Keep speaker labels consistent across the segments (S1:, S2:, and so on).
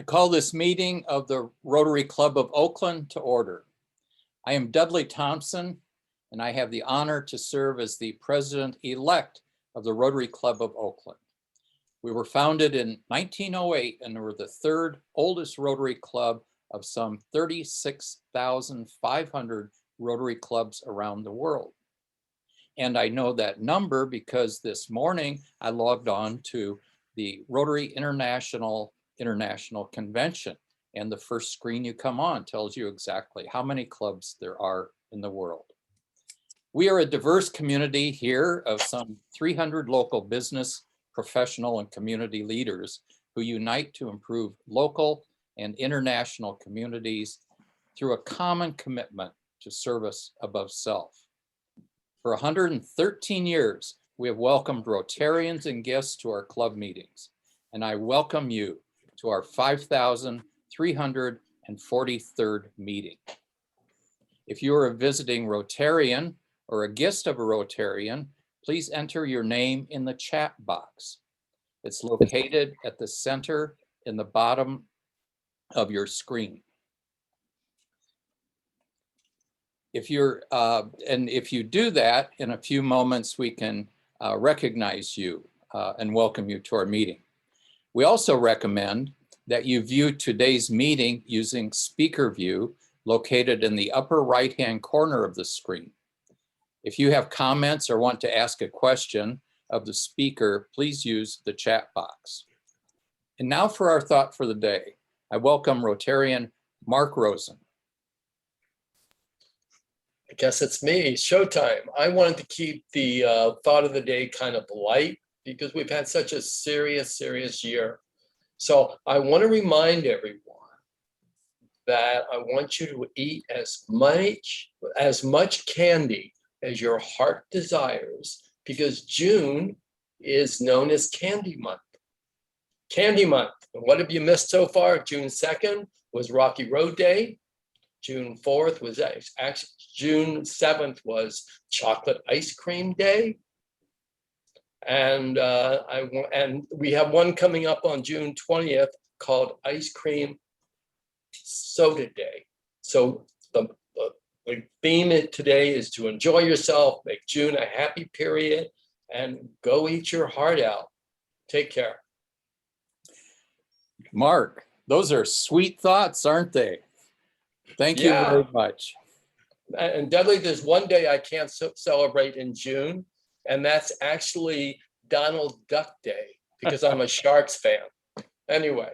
S1: I call this meeting of the Rotary Club of Oakland to order. I am Dudley Thompson, and I have the honor to serve as the President-elect of the Rotary Club of Oakland. We were founded in 1908 and were the third oldest Rotary Club of some 36,500 Rotary clubs around the world. And I know that number because this morning I logged on to the Rotary International Convention, and the first screen you come on tells you exactly how many clubs there are in the world. We are a diverse community here of some 300 local business, professional, and community leaders who unite to improve local and international communities through a common commitment to service above self. For 113 years, we have welcomed Rotarians and guests to our club meetings, and I welcome you to our 5,343rd meeting. If you are a visiting Rotarian or a guest of a Rotarian, please enter your name in the chat box. It's located at the center in the bottom of your screen. If you do that, in a few moments, we can recognize you and welcome you to our meeting. We also recommend that you view today's meeting using speaker view located in the upper right-hand corner of the screen. If you have comments or want to ask a question of the speaker, please use the chat box. And now for our thought for the day. I welcome Rotarian Mark Rosen.
S2: I guess it's me, showtime. I wanted to keep the thought of the day kind of light because we've had such a serious year. So I want to remind everyone that I want you to eat as much candy as your heart desires, because June is known as Candy Month. Candy Month. And what have you missed so far? June 2nd was Rocky Road Day. June 4th was actually, June 7th was Chocolate Ice Cream Day. And we have one coming up on June 20th called Ice Cream Soda Day. So the theme today is to enjoy yourself, make June a happy period, and go eat your heart out. Take care.
S1: Mark, those are sweet thoughts, aren't they? Thank you very much.
S2: And Dudley, there's one day I can't celebrate in June, and that's actually Donald Duck Day, because I'm a Sharks fan. Anyway.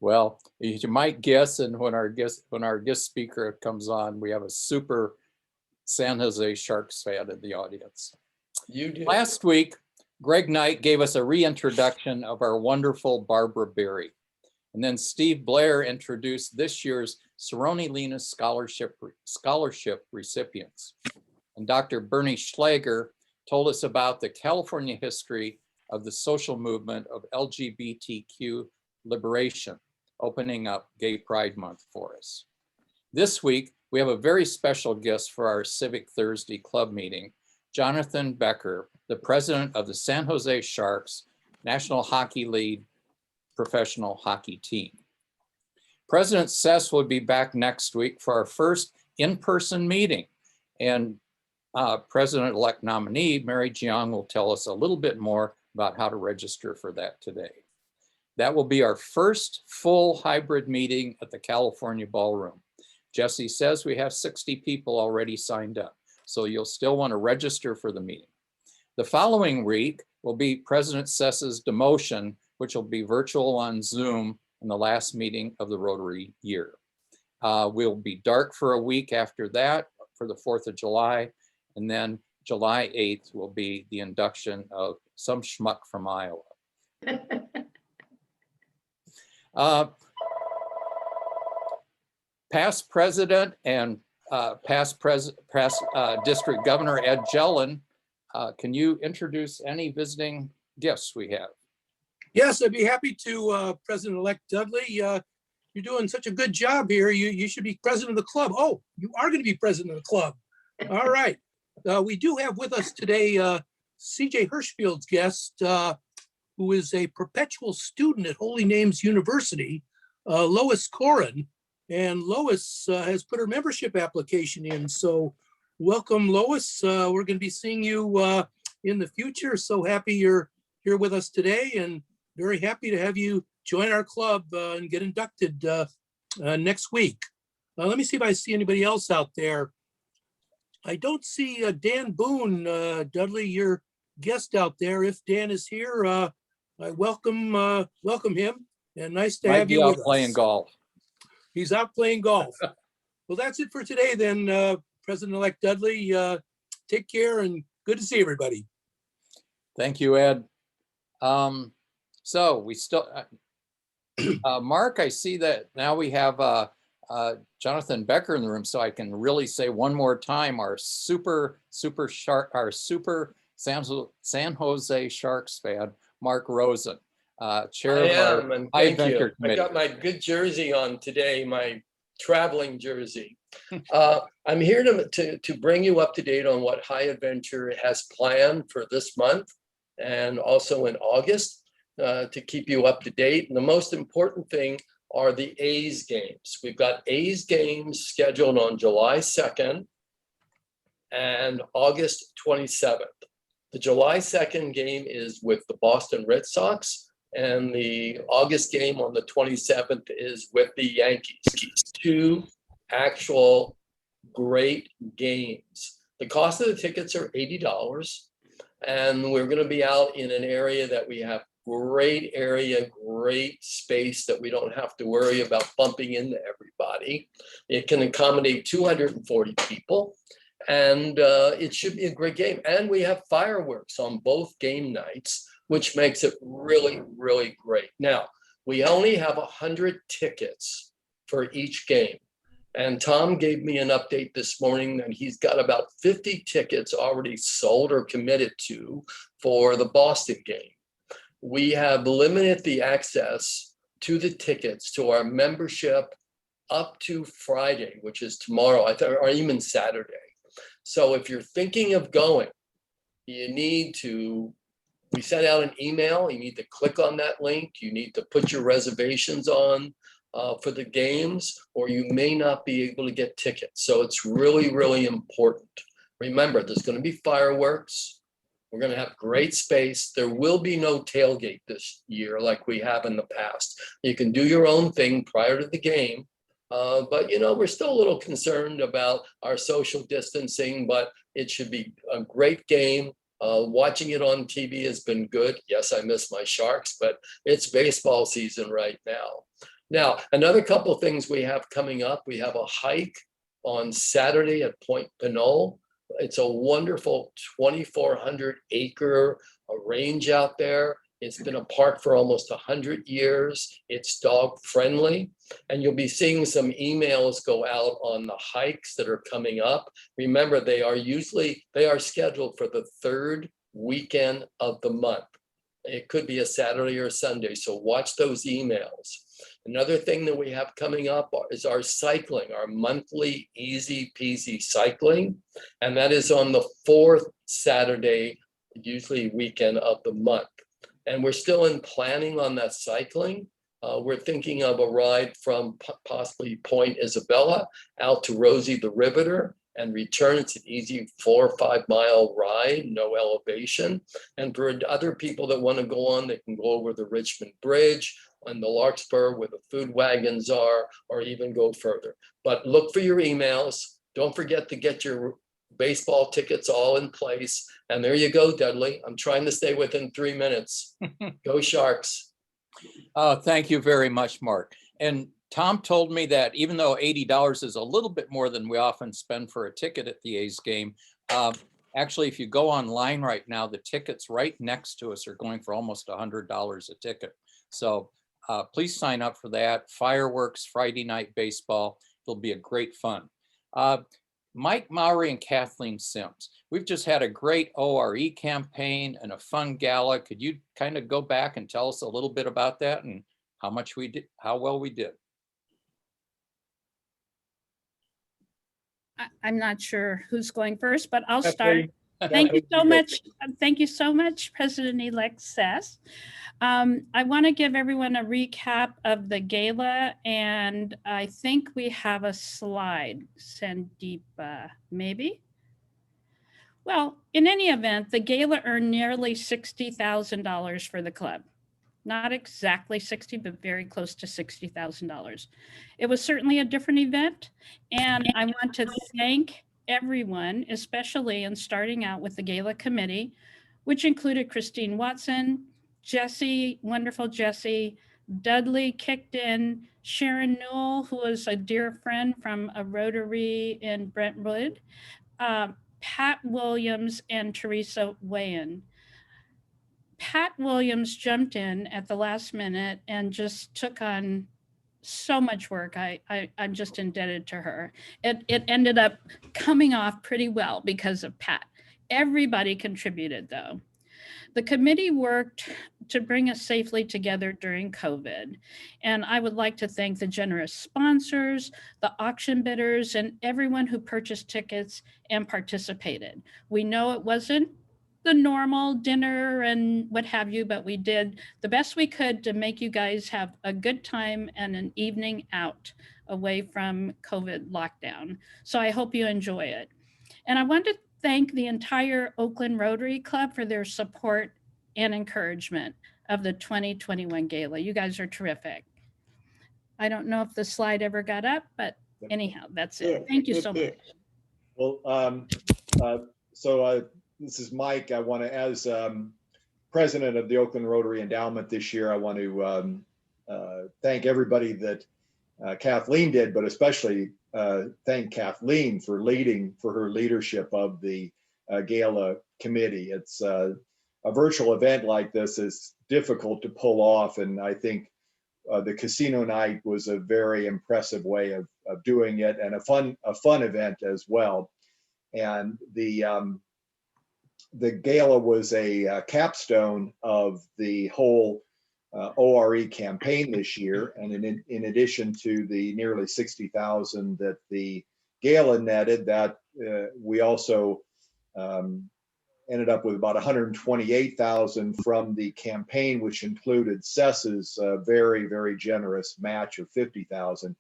S1: Well, you might guess, and when our guest speaker comes on, we have a super San Jose Sharks fan in the audience.
S2: You did.
S1: Last week, Greg Knight gave us a reintroduction of our wonderful Barbara Berry. And then Steve Blair introduced this year's Cerrone Lena Scholarship recipients. And Dr. Bernie Schlager told us about the California history of the social movement of LGBTQ liberation, opening up Gay Pride Month for us. This week, we have a very special guest for our Civic Thursday club meeting, Jonathan Becker, the president of the San Jose Sharks National Hockey League professional hockey team. President Ces will be back next week for our first in-person meeting, and President-elect nominee Mary Geong will tell us a little bit more about how to register for that today. That will be our first full hybrid meeting at the California Ballroom. Jesse says we have 60 people already signed up, so you'll still want to register for the meeting. The following week will be President Ces's demotion, which will be virtual on Zoom in the last meeting of the Rotary year. We'll be dark for a week after that for the 4th of July, and then July 8th will be the induction of some schmuck from Iowa. Past president and past district governor Ed Jelen, can you introduce any visiting guests we have?
S3: Yes, I'd be happy to, President-elect Dudley. You're doing such a good job here. You should be president of the club. Oh, you are going to be president of the club. All right. We do have with us today C.J. Hirschfield's guest, who is a perpetual student at Holy Names University, Lois Corin. And Lois has put her membership application in. So welcome, Lois. We're going to be seeing you in the future. So happy you're here with us today, and very happy to have you join our club and get inducted next week. Let me see if I see anybody else out there. I don't see Dan Boone, Dudley, your guest out there. If Dan is here, I welcome him, and nice to
S1: Might
S3: have
S1: be
S3: you
S1: out
S3: with
S1: playing
S3: us.
S1: golf.
S3: He's out playing golf. Well, that's it for today then, President-elect Dudley. Take care and good to see everybody.
S1: Thank you, Ed. So we still, Mark, I see that now we have Jonathan Becker in the room, so I can really say one more time, our super San Jose Sharks fan, Mark Rosen, chair
S2: I
S1: of our
S2: am, and
S1: High
S2: thank you.
S1: Venture
S2: I
S1: Committee.
S2: got my good jersey on today, my traveling jersey. I'm here to bring you up to date on what High Adventure has planned for this month and also in August to keep you up to date. And the most important thing are the A's games. We've got A's games scheduled on July 2nd and August 27th. The July 2nd game is with the Boston Red Sox, and the August game on the 27th is with the Yankees. Two actual great games. The cost of the tickets are $80, and we're going to be out in an area that we have great area, great space that we don't have to worry about bumping into everybody. It can accommodate 240 people, and it should be a great game. And we have fireworks on both game nights, which makes it really, really great. Now, we only have 100 tickets for each game. And Tom gave me an update this morning that he's got about 50 tickets already sold or committed to for the Boston game. We have limited the access to the tickets to our membership up to Friday, which is tomorrow, or even Saturday. So if you're thinking of going, you need to, we sent out an email, you need to click on that link, you need to put your reservations on for the games, or you may not be able to get tickets. So it's really, really important. Remember, there's going to be fireworks. We're going to have great space. There will be no tailgate this year like we have in the past. You can do your own thing prior to the game. But, you know, we're still a little concerned about our social distancing, but it should be a great game. Watching it on TV has been good. Yes, I miss my Sharks, but it's baseball season right now. Now, another couple of things we have coming up. We have a hike on Saturday at Point Pinole. It's a wonderful 2,400 acre range out there. It's been a park for almost 100 years. It's dog friendly. And you'll be seeing some emails go out on the hikes that are coming up. Remember, they are scheduled for the third weekend of the month. It could be a Saturday or Sunday, so watch those emails. Another thing that we have coming up is our cycling, our monthly easy peasy cycling. And that is on the fourth Saturday, usually weekend of the month. And we're still in planning on that cycling. We're thinking of a ride from possibly Point Isabella out to Rosie the Riveter and return. It's an easy 4 or 5 mile ride, no elevation. And for other people that want to go on, they can go over the Richmond Bridge and the Larkspur where the food wagons are, or even go further. But look for your emails. Don't forget to get your baseball tickets all in place. And there you go, Dudley. I'm trying to stay within 3 minutes. Go Sharks.
S1: Thank you very much, Mark. And Tom told me that even though $80 is a little bit more than we often spend for a ticket at the A's game, actually, if you go online right now, the tickets right next to us are going for almost $100 a ticket. So please sign up for that. Fireworks, Friday night baseball. It'll be a great fun. Mike Mowry and Kathleen Sims, we've just had a great ORE campaign and a fun gala. Could you kind of go back and tell us a little bit about that and how much we did, how well we did?
S4: I'm not sure who's going first, but I'll start. Thank you so
S5: Kathleen,
S4: much. Thank you so much, President-elect Ces. I want to give everyone a recap of the gala, and I think we have a slide. Sandeepa, maybe? Well, in any event, the gala earned nearly $60,000 for the club. Not exactly 60, but very close to $60,000. It was certainly a different event, and I want to thank everyone, especially in starting out with the gala committee, which included Christine Watson, Jesse, wonderful Jesse, Dudley kicked in, Sharon Newell, who was a dear friend from a Rotary in Brentwood, Pat Williams, and Teresa Wayan. Pat Williams jumped in at the last minute and just took on so much work. I'm just indebted to her. It ended up coming off pretty well because of Pat. Everybody contributed though. The committee worked to bring us safely together during COVID. And I would like to thank the generous sponsors, the auction bidders, and everyone who purchased tickets and participated. We know it wasn't the normal dinner and what have you, but we did the best we could to make you guys have a good time and an evening out away from COVID lockdown. So I hope you enjoy it. And I want to thank the entire Oakland Rotary Club for their support and encouragement of the 2021 Gala. You guys are terrific. I don't know if the slide ever got up, but anyhow, that's it. Thank you so much.
S5: Well, this is Mike. I want to, as president of the Oakland Rotary Endowment this year, I want to thank everybody that Kathleen did, but especially thank Kathleen for her leadership of the Gala committee. It's a virtual event like this is difficult to pull off, and I think the casino night was a very impressive way of doing it, and a fun event as well. And the Gala was a capstone of the whole ORE campaign this year, and in addition to the nearly 60,000 that the Gala netted, that we also ended up with about 128,000 from the campaign, which included Ces's very, very generous match of 50,000.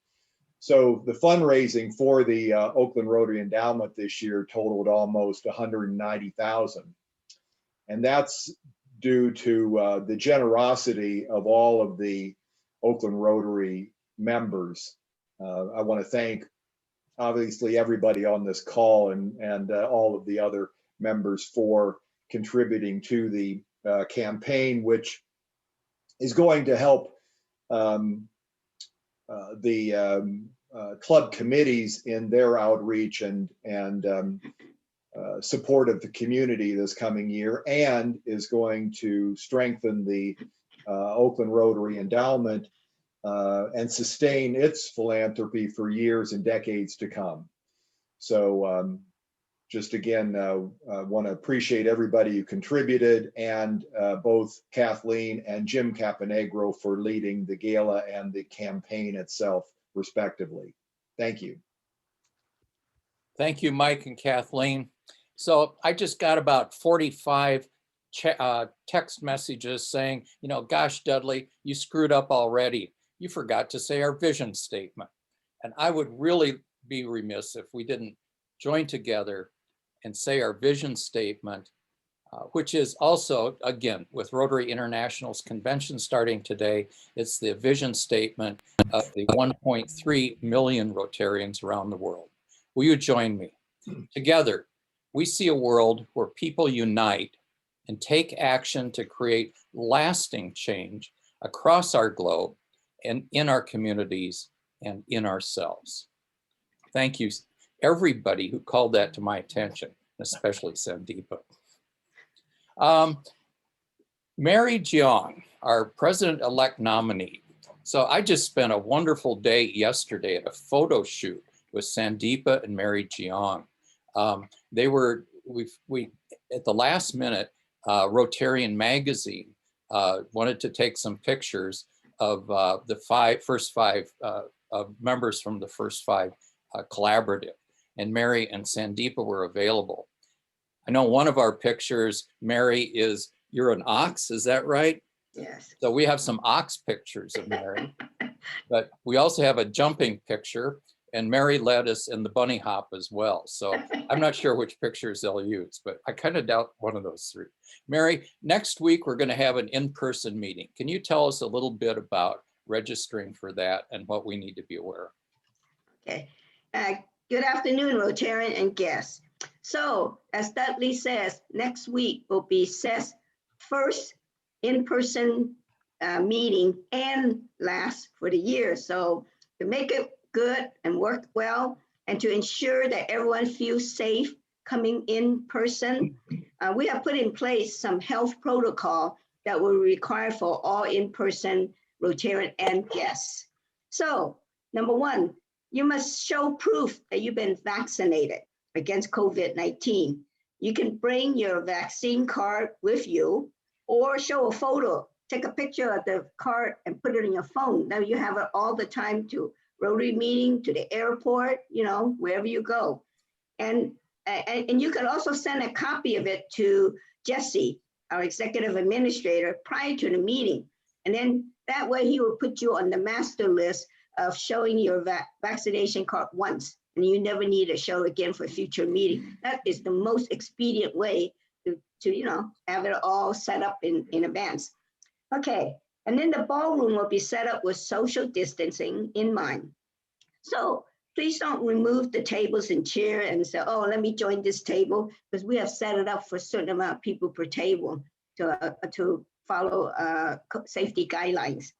S5: So the fundraising for the Oakland Rotary Endowment this year totaled almost 190,000. And that's due to the generosity of all of the Oakland Rotary members. I want to thank obviously everybody on this call and all of the other members for contributing to the campaign, which is going to help the club committees in their outreach and support of the community this coming year, and is going to strengthen the Oakland Rotary Endowment and sustain its philanthropy for years and decades to come. So just again, I want to appreciate everybody who contributed, and both Kathleen and Jim Caponegro for leading the Gala and the campaign itself, respectively. Thank you.
S1: Thank you, Mike and Kathleen. So I just got about 45 text messages saying, you know, gosh, Dudley, you screwed up already. You forgot to say our vision statement. And I would really be remiss if we didn't join together and say our vision statement, which is also, again, with Rotary International's convention starting today, it's the vision statement of the 1.3 million Rotarians around the world. Will you join me? Together, we see a world where people unite and take action to create lasting change across our globe and in our communities and in ourselves. Thank you, everybody who called that to my attention, especially Sandeepa. Mary Geong, our President-elect nominee. So I just spent a wonderful day yesterday at a photo shoot with Sandeepa and Mary Geong. They were, we at the last minute, Rotarian magazine wanted to take some pictures of the first five members from the first five collaborative, and Mary and Sandeepa were available. I know one of our pictures, Mary, you're an ox, is that right?
S6: Yes.
S1: So we have some ox pictures of Mary, but we also have a jumping picture, and Mary led us in the bunny hop as well. So I'm not sure which pictures they'll use, but I kind of doubt one of those three. Mary, next week we're going to have an in-person meeting. Can you tell us a little bit about registering for that and what we need to be aware of?
S6: Okay. Good afternoon, Rotarian and guests. So as Dudley says, next week will be Ces first in-person meeting and last for the year. So to make it good and work well, and to ensure that everyone feels safe coming in person, we have put in place some health protocol that will require for all in-person Rotarian and guests. So number one, you must show proof that you've been vaccinated against COVID-19. You can bring your vaccine card with you or show a photo, take a picture of the card and put it in your phone. Now you have it all the time to Rotary meeting, to the airport, wherever you go. And you can also send a copy of it to Jesse, our executive administrator, prior to the meeting. And then that way he will put you on the master list of showing your vaccination card once, and you never need to show again for future meeting. That is the most expedient way to have it all set up in advance. Okay, and then the ballroom will be set up with social distancing in mind. So please don't remove the tables and chair and say, oh, let me join this table, because we have set it up for a certain amount of people per table to follow safety guidelines.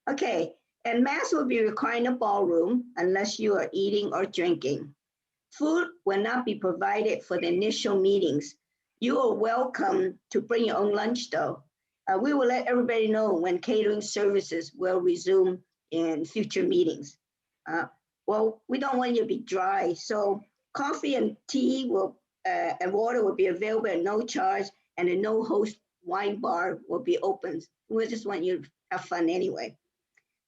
S6: Okay, and masks will be required in the ballroom unless you are eating or drinking. Food will not be provided for the initial meetings. You are welcome to bring your own lunch though. We will let everybody know when catering services will resume in future meetings. Well, we don't want you to be dry, so coffee and tea and water will be available at no charge, and a no-host wine bar will be open. We just want you to have fun anyway.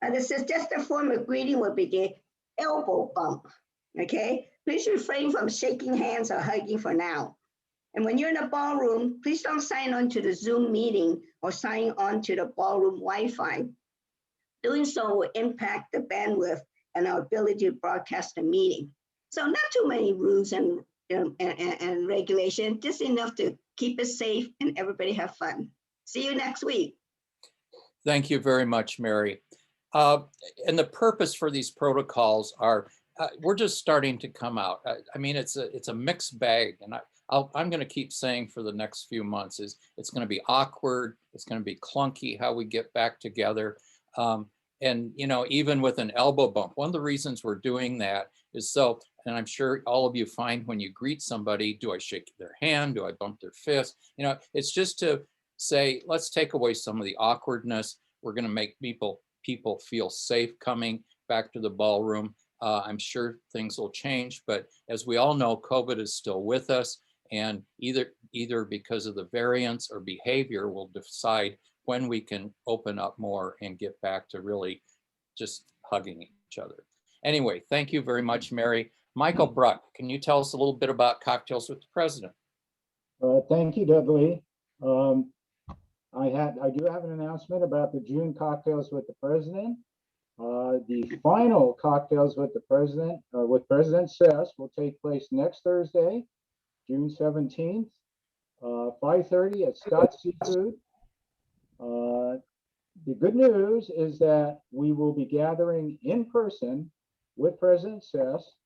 S6: The suggested form of greeting will be the elbow bump, okay? Please refrain from shaking hands or hugging for now. And when you're in the ballroom, please don't sign on to the Zoom meeting or sign on to the ballroom Wi-Fi. Doing so will impact the bandwidth and our ability to broadcast the meeting. So not too many rules and regulation, just enough to keep it safe and everybody have fun. See you next week.
S1: Thank you very much, Mary. And the purpose for these protocols are, we're just starting to come out. I mean, it's a mixed bag, and I'm going to keep saying for the next few months is it's going to be awkward, it's going to be clunky how we get back together. And even with an elbow bump, one of the reasons we're doing that is so, and I'm sure all of you find when you greet somebody, do I shake their hand? Do I bump their fist? It's just to say, let's take away some of the awkwardness. We're going to make people feel safe coming back to the ballroom. I'm sure things will change, but as we all know, COVID is still with us, and either because of the variants or behavior will decide when we can open up more and get back to really just hugging each other. Anyway, thank you very much, Mary. Michael Bruck, can you tell us a little bit about Cocktails with the President?
S7: Thank you, Dudley. I do have an announcement about the June Cocktails with the President. The final Cocktails with the President, with President Ces, will take place next Thursday, June 17th, 5:30 at Scott's Seafood. The good news is that we will be gathering in person with President Ces.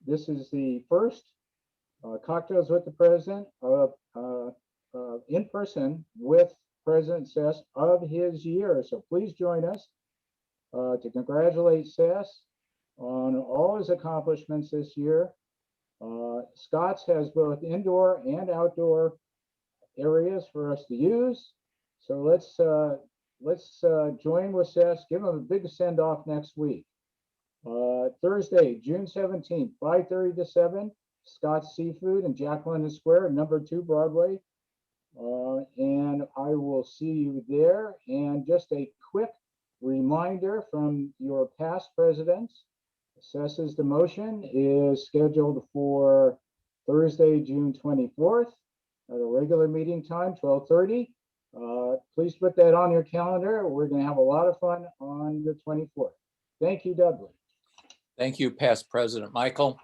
S7: This is the first Cocktails with the President of in person with President Ces of his year. So please join us to congratulate Ces on all his accomplishments this year. Scott's has both indoor and outdoor areas for us to use. So let's join with Ces, give him a big send off next week. Thursday, June 17th, 5:30 to 7, Scott's Seafood in Jack London Square, number 2 Broadway. And I will see you there. And just a quick reminder from your past presidents, Ces's demotion is scheduled for Thursday, June 24th, at a regular meeting time, 12:30. Please put that on your calendar. We're going to have a lot of fun on the 24th. Thank you, Dudley.
S1: Thank you, past President Michael.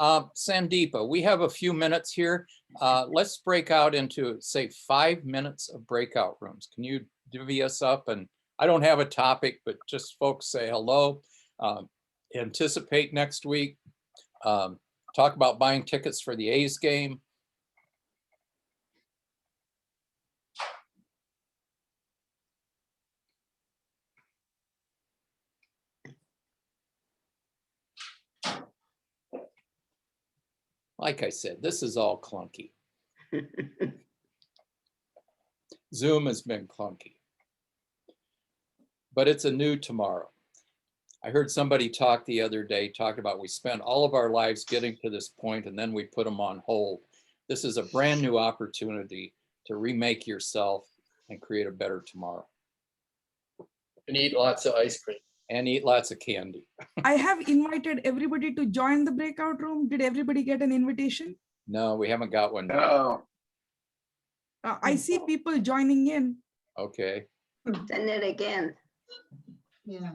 S1: Sandeepa, we have a few minutes here. Let's break out into, say, 5 minutes of breakout rooms. Can you divvy us up? And I don't have a topic, but just folks say hello, anticipate next week, talk about buying tickets for the A's game. Like I said, this is all clunky. Zoom has been clunky, but it's a new tomorrow. I heard somebody talk the other day, talk about we spent all of our lives getting to this point and then we put them on hold. This is a brand new opportunity to remake yourself and create a better tomorrow.
S2: And eat lots of ice cream.
S1: And eat lots of candy.
S8: I have invited everybody to join the breakout room. Did everybody get an invitation?
S1: No, we haven't got one.
S2: Oh.
S8: I see people joining in.
S1: Okay.
S6: Send it again.
S9: Yeah.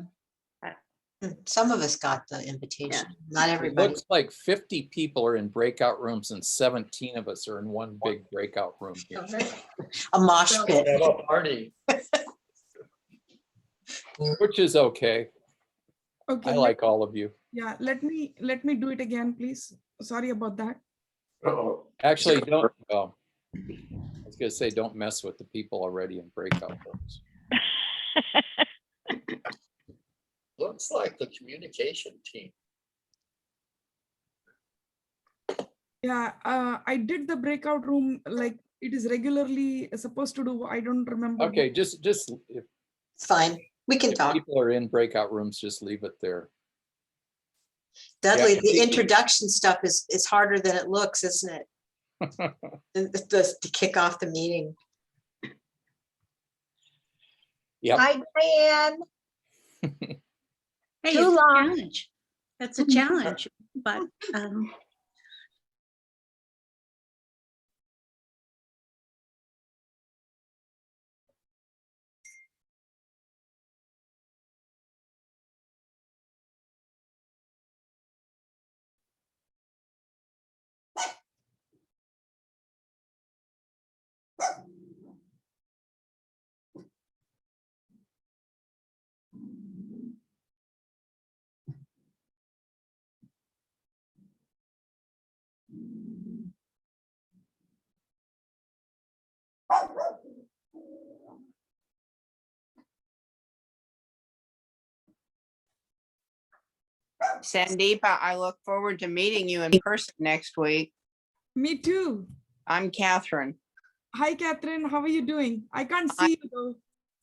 S9: Some of us got the invitation, not
S1: It
S9: everybody.
S1: looks like 50 people are in breakout rooms and 17 of us are in one big breakout room here.
S9: A mosh pit.
S2: Have a party.
S1: Which is okay.
S8: Okay.
S1: I like all of you.
S8: Yeah, let me do it again, please. Sorry about that.
S2: Uh-oh.
S1: Actually, don't, well, I was gonna say, don't mess with the people already in breakout rooms.
S2: Looks like the communication team.
S8: Yeah, I did the breakout room like it is regularly supposed to do. I don't remember.
S1: Okay, just if
S9: It's fine. We can talk.
S1: people are in breakout rooms, just leave it there.
S9: Dudley,
S1: Yeah.
S9: the introduction stuff is harder than it looks, isn't it? To kick off the meeting.
S1: Yep.
S10: Hi, Diane.
S11: Hey,
S10: Too
S11: it's a
S10: long.
S11: challenge. That's a challenge, but
S12: Sandeepa, I look forward to meeting you in person next week.
S8: Me too.
S12: I'm Catherine.
S8: Hi, Catherine. How are you doing? I can't see you though.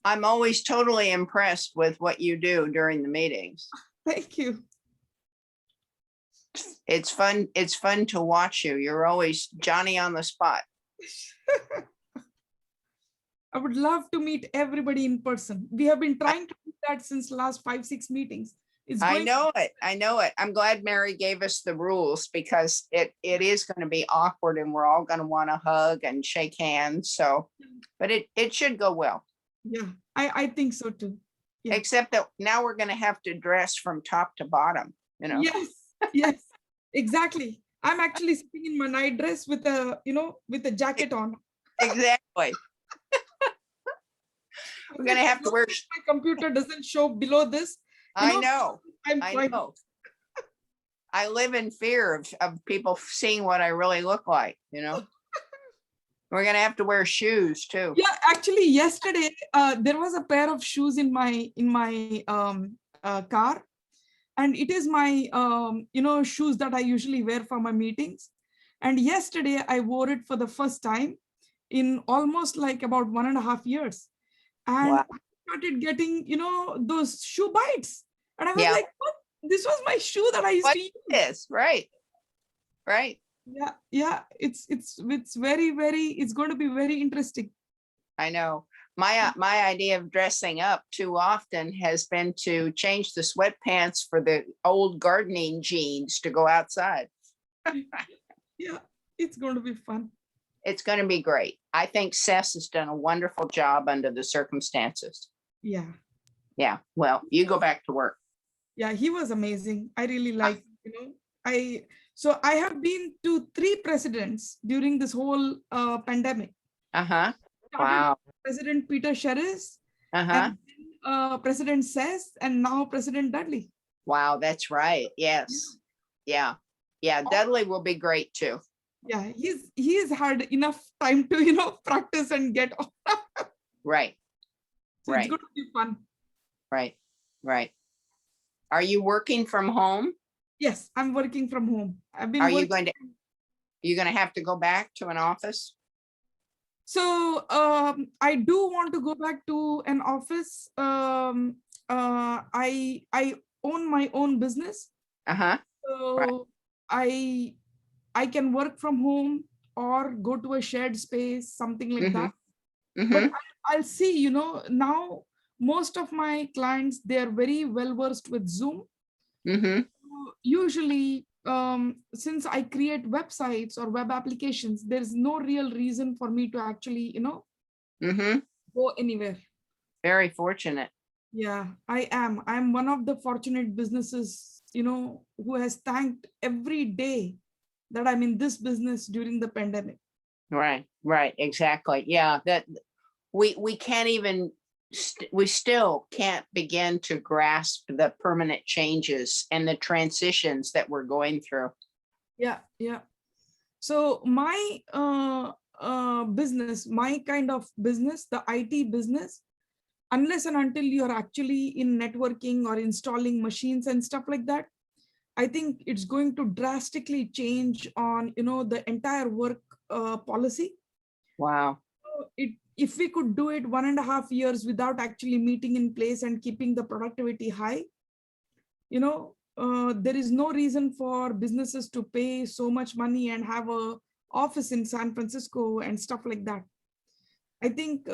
S12: I'm always totally impressed with what you do during the meetings.
S8: Thank you.
S12: It's fun. It's fun to watch you. You're always Johnny on the spot.
S8: I would love to meet everybody in person. We have been trying to do that since last 5-6 meetings. It's
S12: I
S8: going
S12: know it. I know it. I'm glad Mary gave us the rules because it is going to be awkward and we're all going to want to hug and shake hands. So, but it should go well.
S8: Yeah, I think so too. Yeah.
S12: Except that now we're going to have to dress from top to bottom, you know.
S8: Yes, yes, exactly. I'm actually sitting in my night dress with a, with a jacket on.
S12: Exactly. We're going to have to wear.
S8: My computer doesn't show below this.
S12: I know.
S8: I'm
S12: I
S8: trying.
S12: know. I live in fear of people seeing what I really look like, you know. We're gonna have to wear shoes too.
S8: Yeah, actually, yesterday there was a pair of shoes in my car, and it is my shoes that I usually wear for my meetings. And yesterday I wore it for the first time in almost like about 1.5 years, and
S12: Wow.
S8: I started getting those shoe bites, and I was
S12: Yeah.
S8: like, "What? This was my shoe that I used
S12: What
S8: to use."
S12: is right? Right.
S8: Yeah, it's very, very, it's going to be very interesting.
S12: I know. My idea of dressing up too often has been to change the sweatpants for the old gardening jeans to go outside.
S8: Yeah, It's going to be fun.
S12: It's going to be great. I think Ces has done a wonderful job under the circumstances.
S8: Yeah.
S12: Yeah, well, you go back to work.
S8: Yeah, he was amazing. I really like, I have been to 3 presidents during this whole pandemic.
S12: Uh-huh.
S8: Started
S12: Wow.
S8: with President Peter Sherris,
S12: Uh-huh.
S8: and then, President Ces, and now President Dudley.
S12: Wow, that's right. Yes. Yeah. Yeah, Dudley will be great too.
S8: Yeah, he's had enough time to, practice and get off.
S12: Right.
S8: So
S12: Right.
S8: it's going to be fun.
S12: Right. Right. Are you working from home?
S8: Yes, I'm working from home. I've been
S12: Are you
S8: working.
S12: going to, you're going to have to go back to an office?
S8: So I do want to go back to an office. I own my own business,
S12: Uh-huh.
S8: so I can work from home or go to a shared space, something like that.
S12: Mm-hmm.
S8: But I'll see. Now most of my clients, they are very well versed with Zoom.
S12: Mm-hmm.
S8: Usually, since I create websites or web applications, there's no real reason for me to actually,
S12: Mm-hmm.
S8: go anywhere.
S12: Very fortunate.
S8: Yeah, I'm one of the fortunate businesses, who has thanked every day that I'm in this business during the pandemic.
S12: Right. Right. Exactly. Yeah. That we can't even, we still can't begin to grasp the permanent changes and the transitions that we're going through.
S8: Yeah, yeah. So my business, my kind of business, the IT business, unless and until you're actually in networking or installing machines and stuff like that, I think it's going to drastically change on, the entire work policy.
S12: Wow.
S8: If we could do it 1.5 years without actually meeting in place and keeping the productivity high, there is no reason for businesses to pay so much money and have a office in San Francisco and stuff like that. I think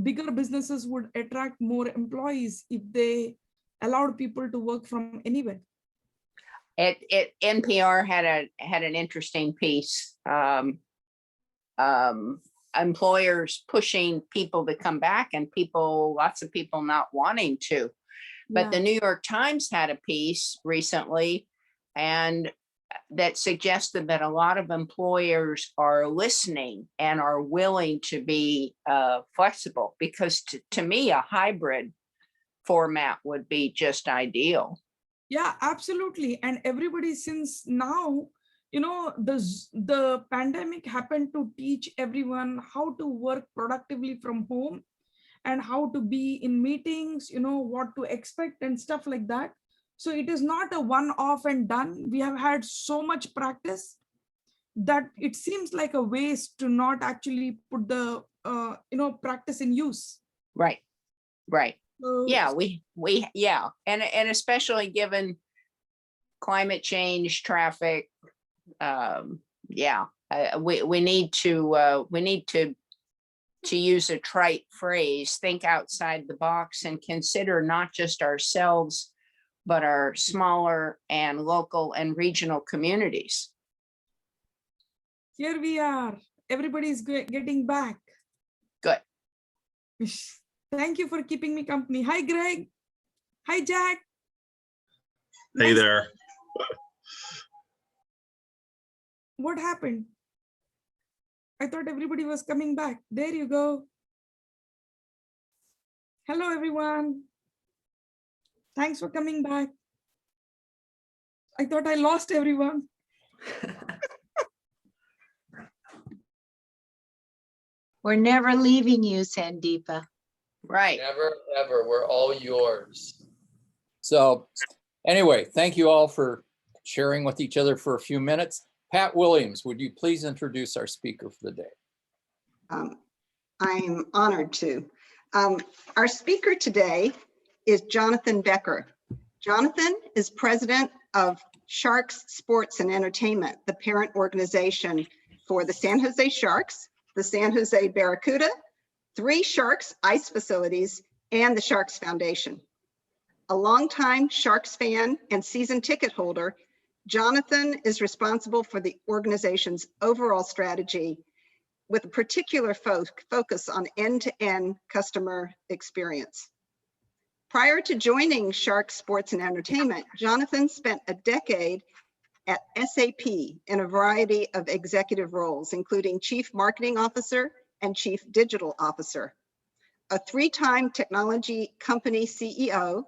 S8: bigger businesses would attract more employees if they allowed people to work from anywhere.
S12: NPR had an interesting piece. Employers pushing people to come back and lots of people not wanting to. But the New York Times had a piece recently and that suggested that a lot of employers are listening and are willing to be flexible, because to me, a hybrid format would be just ideal.
S8: Yeah, absolutely. And everybody, since now, the pandemic happened to teach everyone how to work productively from home and how to be in meetings, what to expect and stuff like that. So it is not a one-off and done. We have had so much practice that it seems like a waste to not actually put the, practice in use.
S12: Right, right.
S8: So,
S12: Yeah, yeah. And especially given climate change, traffic, we need to use a trite phrase, think outside the box and consider not just ourselves, but our smaller and local and regional communities.
S8: Here we are. Everybody's getting back.
S12: Good.
S8: Thank you for keeping me company. Hi, Greg. Hi, Jack.
S10: Hey there.
S8: What happened? I thought everybody was coming back. There you go. Hello, everyone. Thanks for coming back. I thought I lost everyone.
S11: We're never leaving you, Sandeepa.
S12: Right.
S2: Never, ever. We're all yours.
S1: So anyway, thank you all for sharing with each other for a few minutes. Pat Williams, would you please introduce our speaker for the day?
S6: I'm honored to. Our speaker today is Jonathan Becker. Jonathan is president of Sharks Sports and Entertainment, the parent organization for the San Jose Sharks, the San Jose Barracuda, 3 Sharks ice facilities, and the Sharks Foundation. A longtime Sharks fan and season ticket holder,
S13: Jonathan is responsible for the organization's overall strategy with a particular focus on end-to-end customer experience. Prior to joining Shark Sports and Entertainment, Jonathan spent a decade at SAP in a variety of executive roles, including Chief Marketing Officer and Chief Digital Officer. A three-time technology company CEO,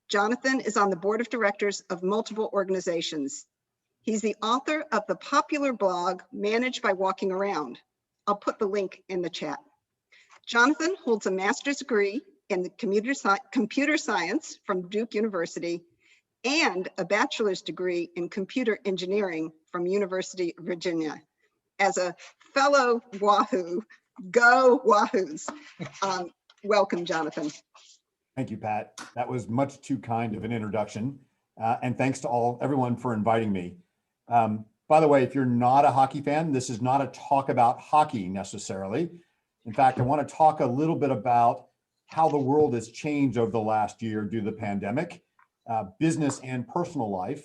S13: Jonathan is on the board of directors of multiple organizations. He's the author of the popular blog, Managed by Walking Around. I'll put the link in the chat. Jonathan holds a master's degree in the computer science from Duke University and a bachelor's degree in computer engineering from University of Virginia. As a fellow Wahoo, go Wahoos. Welcome, Jonathan.
S14: Thank you, Pat. That was much too kind of an introduction. And thanks to everyone for inviting me. By the way, if you're not a hockey fan, this is not a talk about hockey necessarily. In fact, I want to talk a little bit about how the world has changed over the last year due to the pandemic, business and personal life,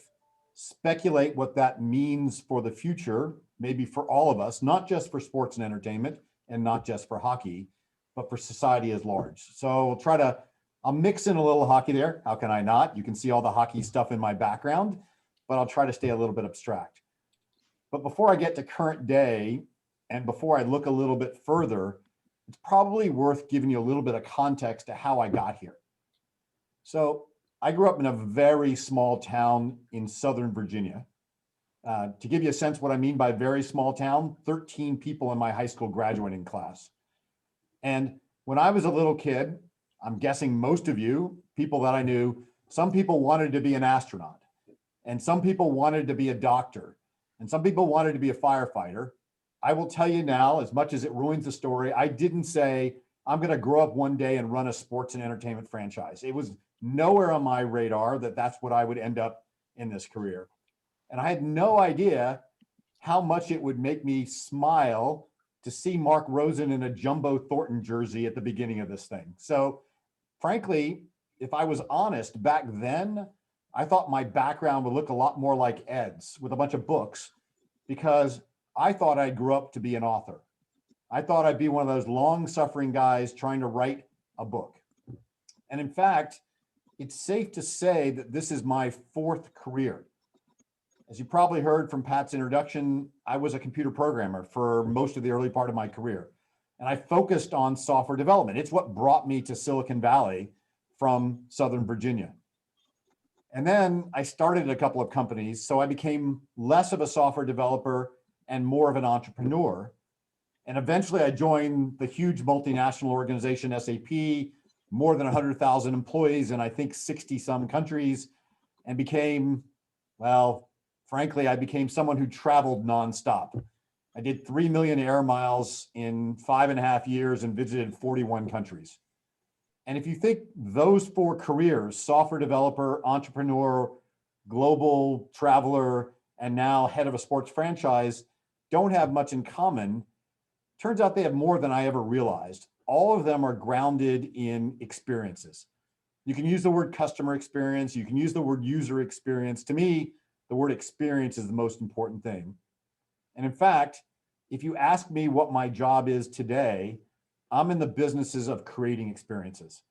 S14: speculate what that means for the future, maybe for all of us, not just for sports and entertainment and not just for hockey, but for society as large. So I'll mix in a little hockey there. How can I not? You can see all the hockey stuff in my background, but I'll try to stay a little bit abstract. But before I get to current day, and before I look a little bit further, it's probably worth giving you a little bit of context to how I got here. So I grew up in a very small town in Southern Virginia. To give you a sense what I mean by very small town, 13 people in my high school graduating class. And when I was a little kid, I'm guessing most of you, people that I knew, some people wanted to be an astronaut, and some people wanted to be a doctor, and some people wanted to be a firefighter. I will tell you now, as much as it ruins the story, I didn't say, I'm going to grow up one day and run a sports and entertainment franchise. It was nowhere on my radar that that's what I would end up in this career. And I had no idea how much it would make me smile to see Mark Rosen in a Jumbo Thornton jersey at the beginning of this thing. So frankly, if I was honest, back then, I thought my background would look a lot more like Ed's with a bunch of books, because I thought I grew up to be an author. I thought I'd be one of those long-suffering guys trying to write a book. And in fact, it's safe to say that this is my fourth career. As you probably heard from Pat's introduction, I was a computer programmer for most of the early part of my career. And I focused on software development. It's what brought me to Silicon Valley from Southern Virginia. And then I started a couple of companies, so I became less of a software developer and more of an entrepreneur. And eventually I joined the huge multinational organization, SAP, more than 100,000 employees in I think 60 some countries, and became, well, frankly, I became someone who traveled nonstop. I did 3 million air miles in 5.5 years and visited 41 countries. And if you think those four careers, software developer, entrepreneur, global traveler, and now head of a sports franchise, don't have much in common, turns out they have more than I ever realized. All of them are grounded in experiences. You can use the word customer experience, you can use the word user experience. To me, the word experience is the most important thing. And in fact, if you ask me what my job is today, I'm in the businesses of creating experiences.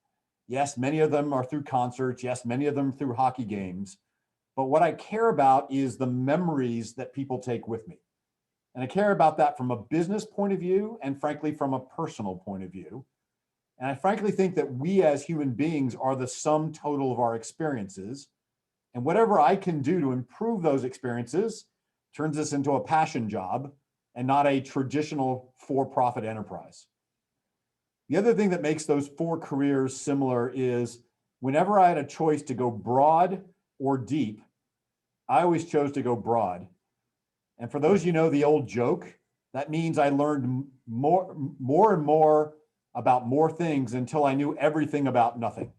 S14: Yes, many of them are through concerts. Yes, many of them through hockey games. But what I care about is the memories that people take with me. And I care about that from a business point of view and frankly, from a personal point of view. And I frankly think that we as human beings are the sum total of our experiences. And whatever I can do to improve those experiences turns this into a passion job and not a traditional for-profit enterprise. The other thing that makes those four careers similar is whenever I had a choice to go broad or deep, I always chose to go broad. And for those, you know, the old joke, that means I learned more and more about more things until I knew everything about nothing.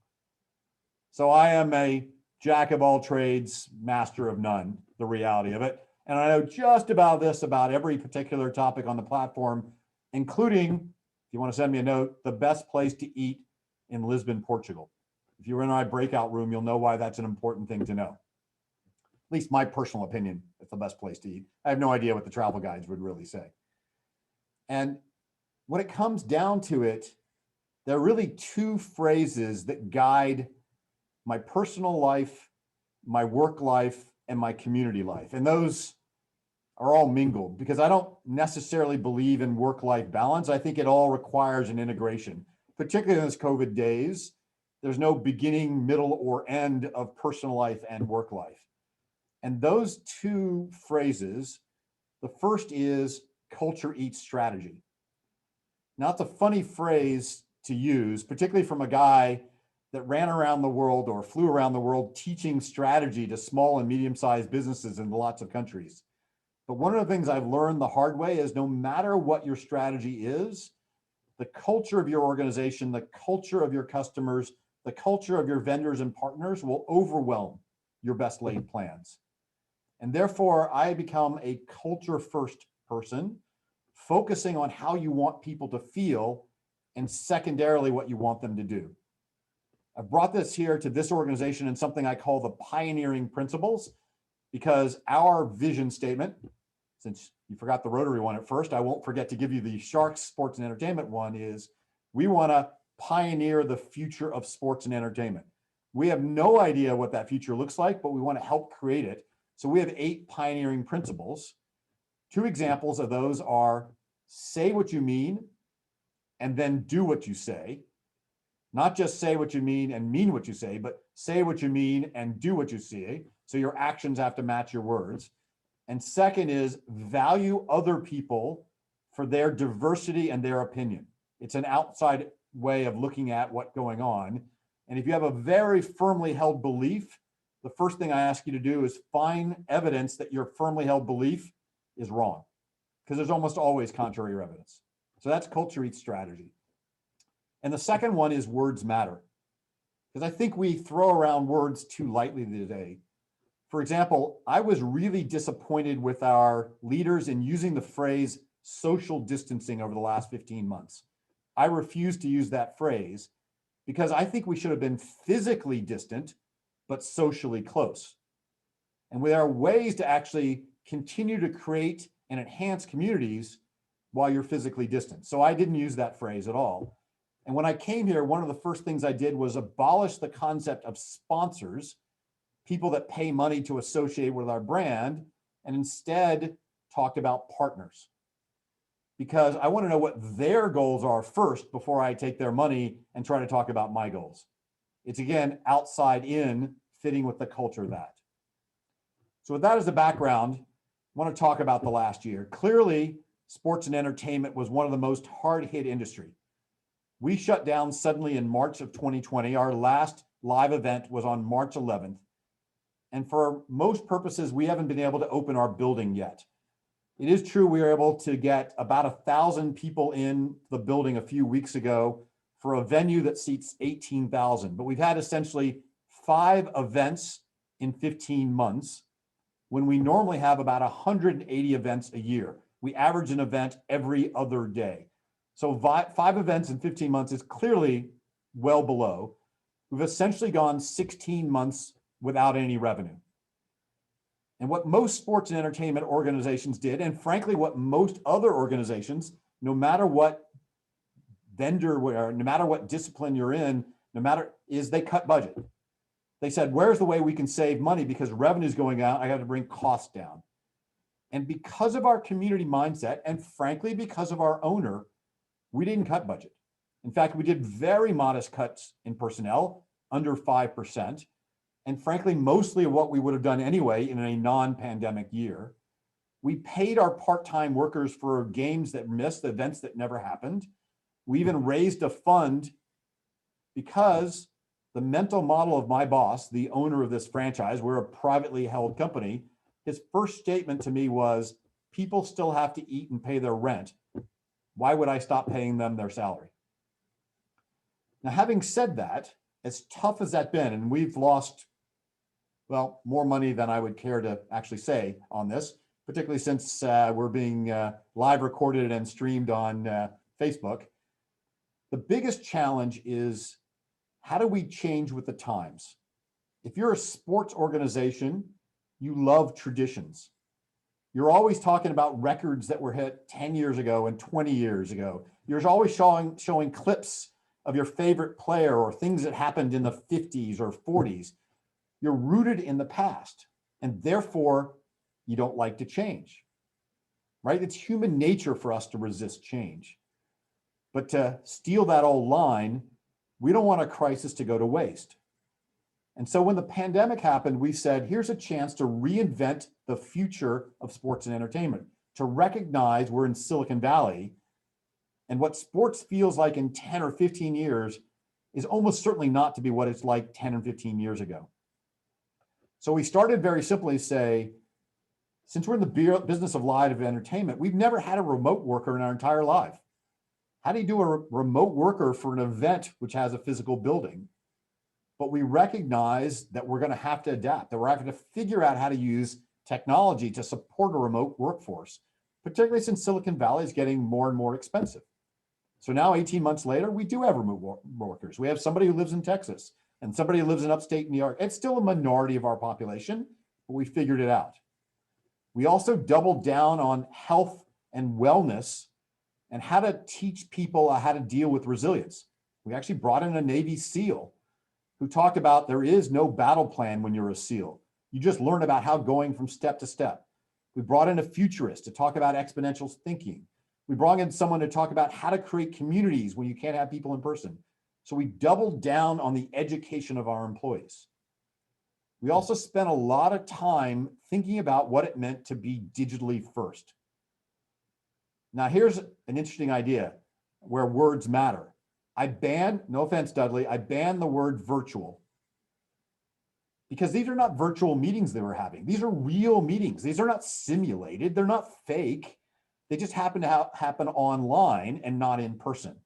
S14: So I am a jack of all trades, master of none, the reality of it. And I know just about every particular topic on the platform, including, if you want to send me a note, the best place to eat in Lisbon, Portugal. If you're in my breakout room, you'll know why that's an important thing to know. least my personal opinion, it's the best place to eat. I have no idea what the travel guides would really say. And when it comes down to it, there are really two phrases that guide my personal life, my work life, and my community life. And those are all mingled because I don't necessarily believe in work-life balance. I think it all requires an integration, particularly in this COVID days. There's no beginning, middle, or end of personal life and work life. And those two phrases, the first is culture eats strategy. Now, it's a funny phrase to use, particularly from a guy that ran around the world or flew around the world teaching strategy to small and medium-sized businesses in lots of countries. But one of the things I've learned the hard way is no matter what your strategy is, the culture of your organization, the culture of your customers, the culture of your vendors and partners will overwhelm your best laid plans. And therefore, I become a culture first person, focusing on how you want people to feel and secondarily what you want them to do. I've brought this here to this organization in something I call the pioneering principles, because our vision statement, since you forgot the Rotary one at first, I won't forget to give you the Sharks Sports and Entertainment one, is we want to pioneer the future of sports and entertainment. We have no idea what that future looks like, but we want to help create it. So we have 8 pioneering principles. 2 examples of those are say what you mean and then do what you say. Not just say what you mean and mean what you say, but say what you mean and do what you say. So your actions have to match your words. And second is value other people for their diversity and their opinion. It's an outside way of looking at what's going on. And if you have a very firmly held belief, the first thing I ask you to do is find evidence that your firmly held belief is wrong, because there's almost always contrary evidence. So that's culture eats strategy. And the second one is words matter, because I think we throw around words too lightly today. For example, I was really disappointed with our leaders in using the phrase social distancing over the last 15 months. I refuse to use that phrase because I think we should have been physically distant, but socially close. And there are ways to actually continue to create and enhance communities while you're physically distant. So I didn't use that phrase at all. And when I came here, one of the first things I did was abolish the concept of sponsors, people that pay money to associate with our brand, and instead talked about partners. Because I want to know what their goals are first before I take their money and try to talk about my goals. It's again, outside in, fitting with the culture of that. So with that as the background, I want to talk about the last year. Clearly, sports and entertainment was one of the most hard-hit industry. We shut down suddenly in March of 2020. Our last live event was on March 11th. And for most purposes, we haven't been able to open our building yet. It is true we were able to get about 1,000 people in the building a few weeks ago for a venue that seats 18,000. But we've had essentially 5 events in 15 months when we normally have about 180 events a year. We average an event every other day. So 5 events in 15 months is clearly well below. We've essentially gone 16 months without any revenue. And what most sports and entertainment organizations did, and frankly, what most other organizations, no matter what vendor, no matter what discipline you're in, is they cut budget. They said, where's the way we can save money because revenue is going out, I got to bring costs down. And because of our community mindset, and frankly, because of our owner, we didn't cut budget. In fact, we did very modest cuts in personnel, under 5%. And frankly, mostly what we would have done anyway in a non-pandemic year. We paid our part-time workers for games that missed, events that never happened. We even raised a fund because the mental model of my boss, the owner of this franchise, we're a privately held company, his first statement to me was, people still have to eat and pay their rent. Why would I stop paying them their salary? Now, having said that, as tough as that's been, and we've lost, well, more money than I would care to actually say on this, particularly since we're being live recorded and streamed on Facebook. The biggest challenge is, how do we change with the times? If you're a sports organization you love traditions. You're always talking about records that were hit 10 years ago and 20 years ago. You're always showing clips of your favorite player or things that happened in the 50s or 40s. You're rooted in the past, and therefore you don't like to change, right? It's human nature for us to resist change. But to steal that old line, we don't want a crisis to go to waste. And so when the pandemic happened, we said, here's a chance to reinvent the future of sports and entertainment, to recognize we're in Silicon Valley, and what sports feels like in 10 or 15 years is almost certainly not to be what it's like 10 and 15 years ago. So we started very simply to say, since we're in the business of live entertainment, we've never had a remote worker in our entire life. How do you do a remote worker for an event which has a physical building? But we recognize that we're going to have to adapt, that we're having to figure out how to use technology to support a remote workforce, particularly since Silicon Valley is getting more and more expensive. So now 18 months later, we do have remote workers. We have somebody who lives in Texas and somebody who lives in upstate New York. It's still a minority of our population, but we figured it out. We also doubled down on health and wellness and how to teach people how to deal with resilience. We actually brought in a Navy SEAL who talked about there is no battle plan when you're a SEAL. You just learn about how going from step to step. We brought in a futurist to talk about exponential thinking. We brought in someone to talk about how to create communities when you can't have people in person. So we doubled down on the education of our employees. We also spent a lot of time thinking about what it meant to be digitally first. Now here's an interesting idea where words matter. I banned, no offense, Dudley, I banned the word virtual because these are not virtual meetings they were having. These are real meetings. These are not simulated. They're not fake. They just happen to happen online and not in person.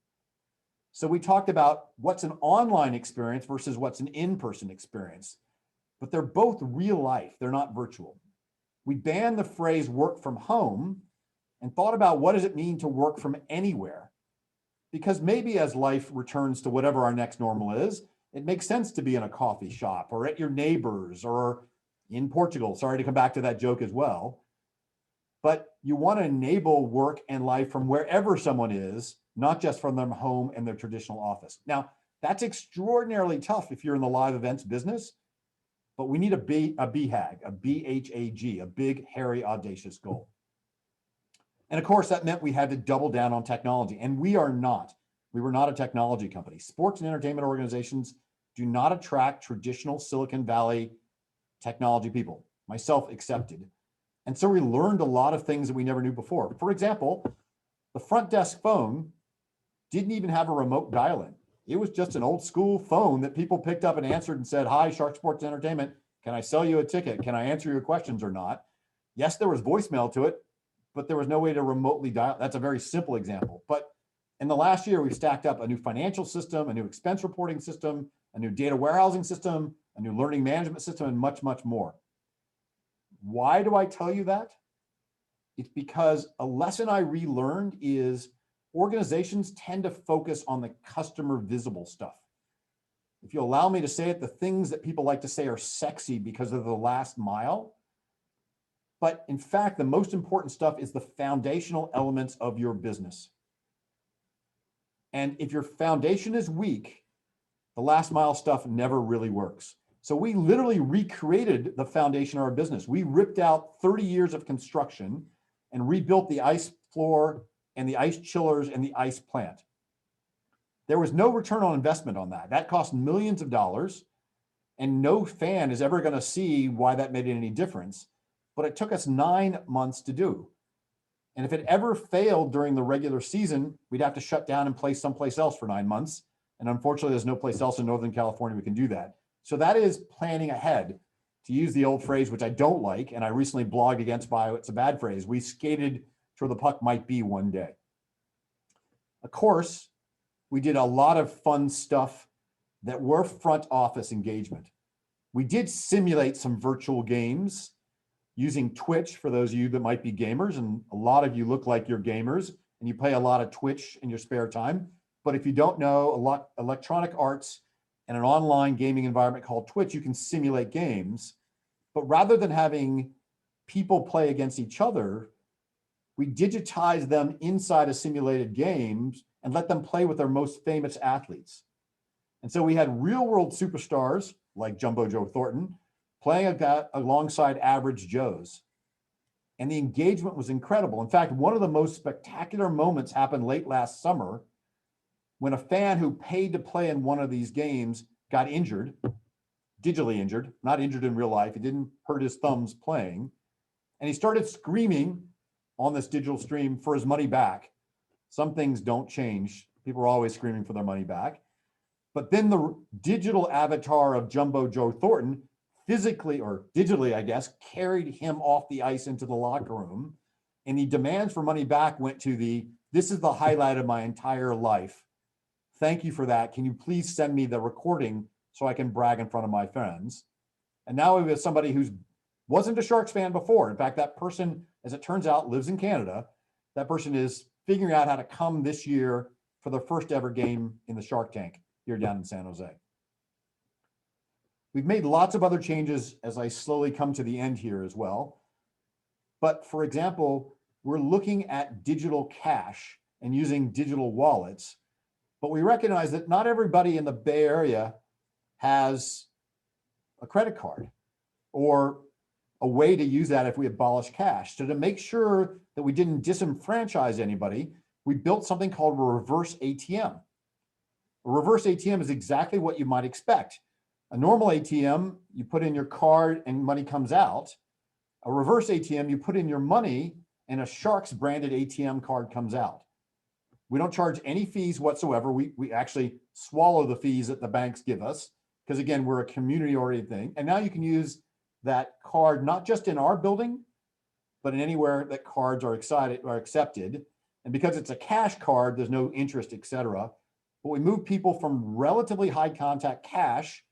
S14: So we talked about what's an online experience versus what's an in-person experience, but they're both real life. They're not virtual. We banned the phrase work from home and thought about what does it mean to work from anywhere? Because maybe as life returns to whatever our next normal is, it makes sense to be in a coffee shop or at your neighbor's or in Portugal. Sorry to come back to that joke as well. But you want to enable work and life from wherever someone is, not just from their home and their traditional office. Now, that's extraordinarily tough if you're in the live events business, but we need a BHAG, a B-H-A-G, a big, hairy, audacious goal. And of course, that meant we had to double down on technology. And we were not a technology company. Sports and entertainment organizations do not attract traditional Silicon Valley technology people, myself accepted. And so we learned a lot of things that we never knew before. For example, the front desk phone didn't even have a remote dial-in. It was just an old school phone that people picked up and answered and said, "Hi, Shark Sports Entertainment. Can I sell you a ticket? Can I answer your questions or not?" Yes, there was voicemail to it, but there was no way to remotely dial. That's a very simple example. But in the last year, we've stacked up a new financial system, a new expense reporting system, a new data warehousing system, a new learning management system, and much, much more. Why do I tell you that? It's because a lesson I relearned is organizations tend to focus on the customer visible stuff. If you allow me to say it, the things that people like to say are sexy because of the last mile. But in fact, the most important stuff is the foundational elements of your business. And if your foundation is weak, the last mile stuff never really works. So we literally recreated the foundation of our business. We ripped out 30 years of construction and rebuilt the ice floor and the ice chillers and the ice plant. There was no return on investment on that. That cost millions of dollars, and no fan is ever going to see why that made any difference. But it took us 9 months to do. And if it ever failed during the regular season, we'd have to shut down and play someplace else for 9 months. And unfortunately, there's no place else in Northern California we can do that. So that is planning ahead. To use the old phrase, which I don't like, and I recently blogged against by it's a bad phrase, we skated to where the puck might be one day. Of course, we did a lot of fun stuff that were front office engagement. We did simulate some virtual games using Twitch for those of you that might be gamers, and a lot of you look like you're gamers and you play a lot of Twitch in your spare time. But if you don't know, electronic arts and an online gaming environment called Twitch, you can simulate games. But rather than having people play against each other, we digitize them inside a simulated games and let them play with their most famous athletes. And so we had real world superstars like Jumbo Joe Thornton playing alongside average Joes. And the engagement was incredible. In fact, one of the most spectacular moments happened late last summer when a fan who paid to play in one of these games got injured, digitally injured, not injured in real life. He didn't hurt his thumbs playing. And he started screaming on this digital stream for his money back. Some things don't change. People are always screaming for their money back. But then the digital avatar of Jumbo Joe Thornton physically or digitally, I guess, carried him off the ice into the locker room. And the demands for money back went to this is the highlight of my entire life. Thank you for that. Can you please send me the recording so I can brag in front of my friends? And now we have somebody who wasn't a Sharks fan before. In fact, that person, as it turns out, lives in Canada. That person is figuring out how to come this year for their first ever game in the Shark Tank here down in San Jose. We've made lots of other changes as I slowly come to the end here as well. But for example, we're looking at digital cash and using digital wallets, but we recognize that not everybody in the Bay Area has a credit card or a way to use that if we abolish cash. So to make sure that we didn't disenfranchise anybody, we built something called a reverse ATM. A reverse ATM is exactly what you might expect. A normal ATM, you put in your card and money comes out. A reverse ATM, you put in your money and a Sharks branded ATM card comes out. We don't charge any fees whatsoever. We actually swallow the fees that the banks give us because again, we're a community oriented thing. And now you can use that card, not just in our building, but in anywhere that cards are accepted. And because it's a cash card, there's no interest, et cetera. But we move people from relatively high contact cash,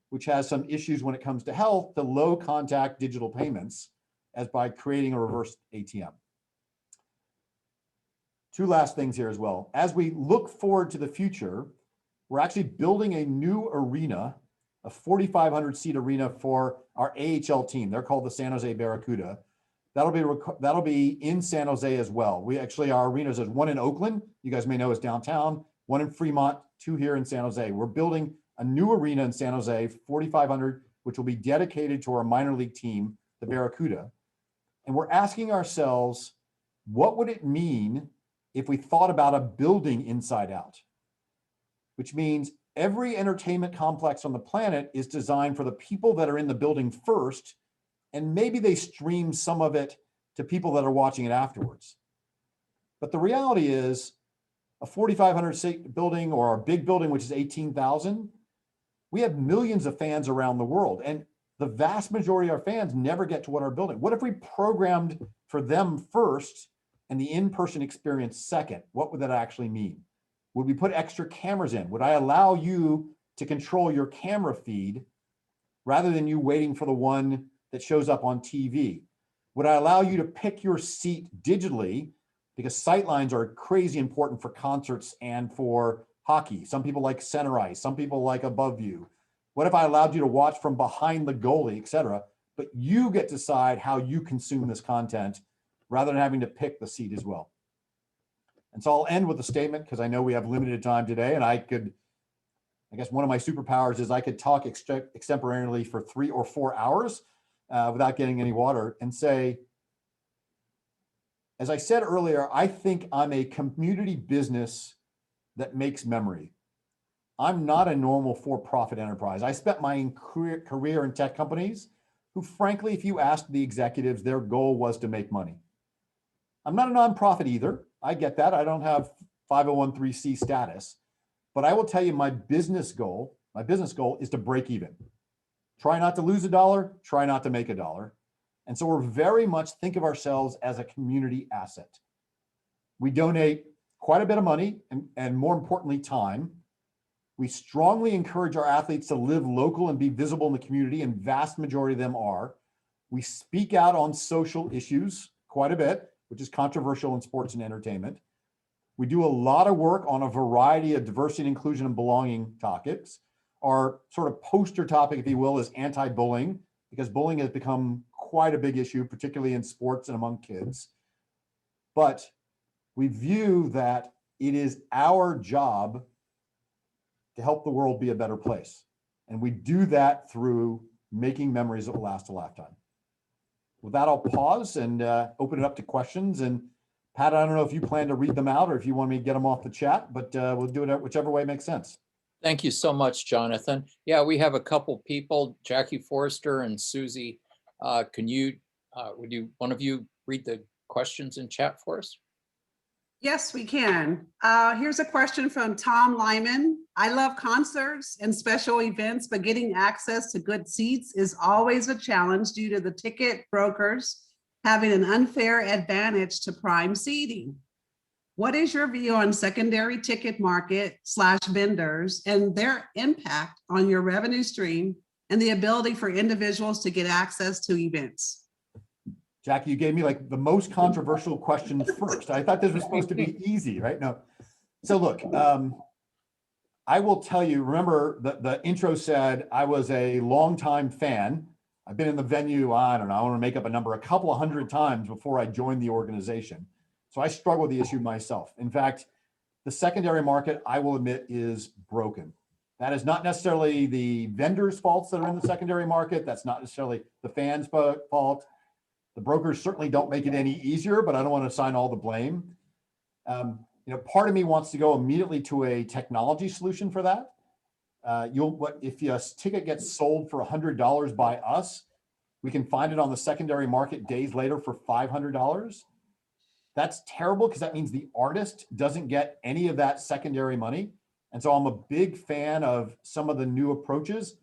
S14: which has some issues when it comes to health, to low contact digital payments as by creating a reverse ATM. Two last things here as well. As we look forward to the future, we're actually building a new arena, a 4,500 seat arena for our AHL team. They're called the San Jose Barracuda. That'll be in San Jose as well. We actually, our arenas, there's one in Oakland, you guys may know is downtown, one in Fremont, two here in San Jose. We're building a new arena in San Jose, 4,500, which will be dedicated to our minor league team, the Barracuda. And we're asking ourselves, what would it mean if we thought about a building inside out? Which means every entertainment complex on the planet is designed for the people that are in the building first, and maybe they stream some of it to people that are watching it afterwards. But the reality is a 4,500 seat building or our big building, which is 18,000, we have millions of fans around the world. And the vast majority of our fans never get to what our building. What if we programmed for them first and the in-person experience second? What would that actually mean? Would we put extra cameras in? Would I allow you to control your camera feed rather than you waiting for the one that shows up on TV? Would I allow you to pick your seat digitally? Because sightlines are crazy important for concerts and for hockey. Some people like center ice, some people like above view. What if I allowed you to watch from behind the goalie, et cetera, but you get to decide how you consume this content rather than having to pick the seat as well. And so I'll end with a statement because I know we have limited time today and I guess one of my superpowers is I could talk extemporaneously for 3 or 4 hours without getting any water and say, as I said earlier, I think I'm a community business that makes memory. I'm not a normal for-profit enterprise. I spent my career in tech companies who, frankly, if you asked the executives, their goal was to make money. I'm not a nonprofit either. I get that. I don't have 501(c) status, but I will tell you my business goal is to break even. Try not to lose $1, try not to make $1. And so we're very much think of ourselves as a community asset. We donate quite a bit of money and more importantly, time. We strongly encourage our athletes to live local and be visible in the community, and vast majority of them are. We speak out on social issues quite a bit, which is controversial in sports and entertainment. We do a lot of work on a variety of diversity and inclusion and belonging topics. Our sort of poster topic, if you will, is anti-bullying. because bullying has become quite a big issue, particularly in sports and among kids. But we view that it is our job to help the world be a better place. And we do that through making memories that will last a lifetime. With that, I'll pause and open it up to questions. And Pat, I don't know if you plan to read them out or if you want me to get them off the chat, but we'll do it whichever way makes sense.
S1: Thank you so much, Jonathan. Yeah, we have a couple people, Jackie Forrester and Susie. Can you, one of you read the questions in chat for us?
S15: Yes, we can. Here's a question from Tom Lyman. I love concerts and special events, but getting access to good seats is always a challenge due to the ticket brokers having an unfair advantage to prime seating. What is your view on secondary ticket market / vendors and their impact on your revenue stream and the ability for individuals to get access to events?
S14: Jackie, you gave me like the most controversial question first. I thought this was supposed to be easy, right? No. So look, I will tell you, remember the intro said I was a longtime fan. I've been in the venue, I don't know, I want to make up a number, a couple of hundred times before I joined the organization. So I struggle with the issue myself. In fact, the secondary market, I will admit, is broken. That is not necessarily the vendors' faults that are in the secondary market. That's not necessarily the fans' fault. The brokers certainly don't make it any easier, but I don't want to assign all the blame. Part of me wants to go immediately to a technology solution for that. If a ticket gets sold for $100 by us, we can find it on the secondary market days later for $500. That's terrible because that means the artist doesn't get any of that secondary money. And so I'm a big fan of some of the new approaches.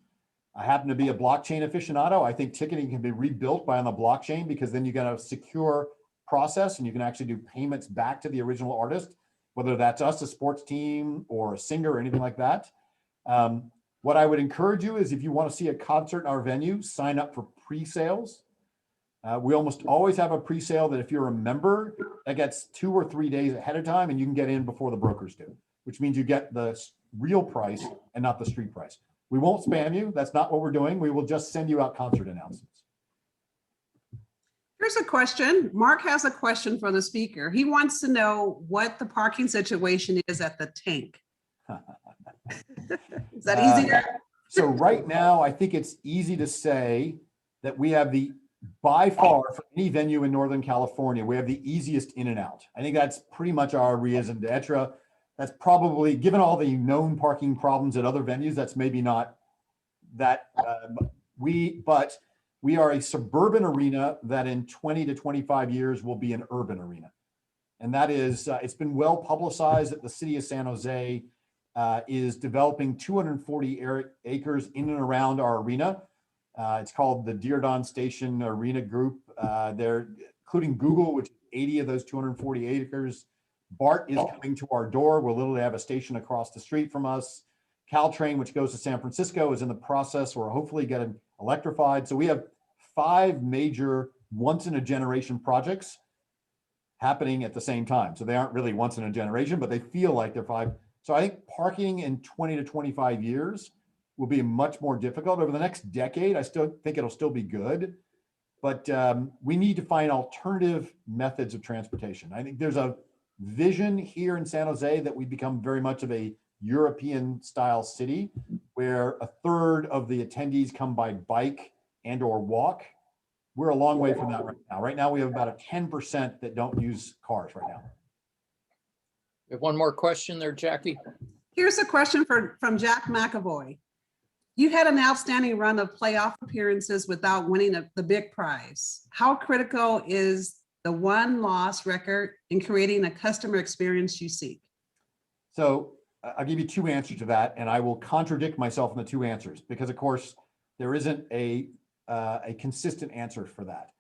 S14: I happen to be a blockchain aficionado. I think ticketing can be rebuilt on the blockchain because then you get a secure process and you can actually do payments back to the original artist, whether that's us, a sports team, or a singer or anything like that. What I would encourage you is if you want to see a concert in our venue, sign up for pre-sales. We almost always have a pre-sale that if you're a member, that gets 2 or 3 days ahead of time and you can get in before the brokers do, which means you get the real price and not the street price. We won't spam you. That's not what we're doing. We will just send you out concert announcements.
S15: Here's a question. Mark has a question for the speaker. He wants to know what the parking situation is at the tank. Is that easier?
S14: So right now, I think it's easy to say that we have by far, for any venue in Northern California, we have the easiest in and out. I think that's pretty much our raison d'etre. That's probably, given all the known parking problems at other venues, that's maybe not that, but we are a suburban arena that in 20 to 25 years will be an urban arena. And that is, it's been well publicized that the city of San Jose is developing 240 acres in and around our arena. It's called the Diridon Station Arena Group. They're including Google, which is 80 of those 240 acres. BART is coming to our door. We'll literally have a station across the street from us. Caltrain, which goes to San Francisco, is in the process. We're hopefully getting electrified. So we have 5 major once-in-a-generation projects happening at the same time. So they aren't really once in a generation, but they feel like they're 5. So I think parking in 20 to 25 years will be much more difficult. Over the next decade, I still think it'll still be good, but we need to find alternative methods of transportation. I think there's a vision here in San Jose that we become very much of a European style city where 1/3 of the attendees come by bike and or walk. We're a long way from that right now. Right now, we have about a 10% that don't use cars right now.
S1: We have one more question there, Jackie.
S15: Here's a question from Jack McAvoy. You had an outstanding run of playoff appearances without winning the big prize. How critical is the one-loss record in creating a customer experience you seek?
S14: So I'll give you 2 answers to that, and I will contradict myself in the 2 answers because, of course, there isn't a consistent answer for that.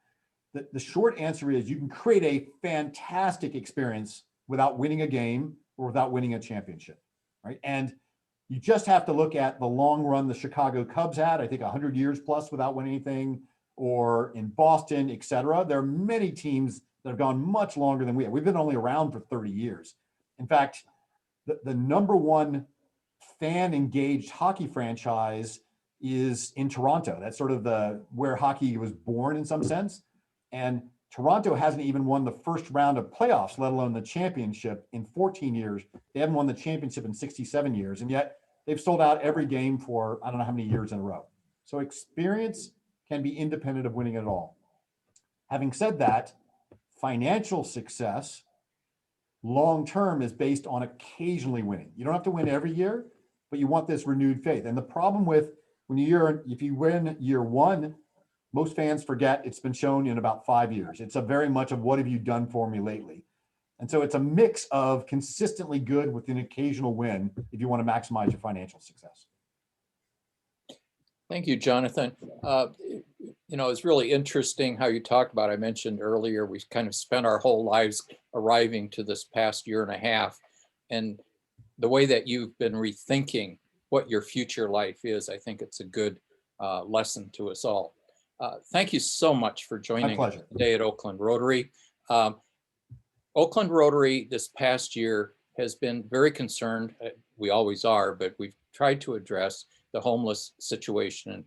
S14: The short answer is you can create a fantastic experience without winning a game or without winning a championship, right? And you just have to look at the long run the Chicago Cubs had, I think 100 years plus without winning anything, or in Boston, et cetera. There are many teams that have gone much longer than we have. We've been only around for 30 years. In fact, the #1 fan engaged hockey franchise is in Toronto. That's sort of where hockey was born in some sense. And Toronto hasn't even won the first round of playoffs, let alone the championship, in 14 years. They haven't won the championship in 67 years. And yet they've sold out every game for I don't know how many years in a row. So experience can be independent of winning it all. Having said that, financial success long-term is based on occasionally winning. You don't have to win every year, but you want this renewed faith. And the problem with if you win year one, most fans forget it's been shown in about 5 years. It's a very much of what have you done for me lately? And so it's a mix of consistently good with an occasional win if you want to maximize your financial success.
S1: Thank you, Jonathan. You know, it's really interesting how you talk about, I mentioned earlier, we kind of spent our whole lives arriving to this past year and a half. And the way that you've been rethinking what your future life is, I think it's a good lesson to us all. Thank you so much for joining us today at Oakland Rotary. Oakland Rotary this past year has been very concerned, we always are, but we've tried to address the homeless situation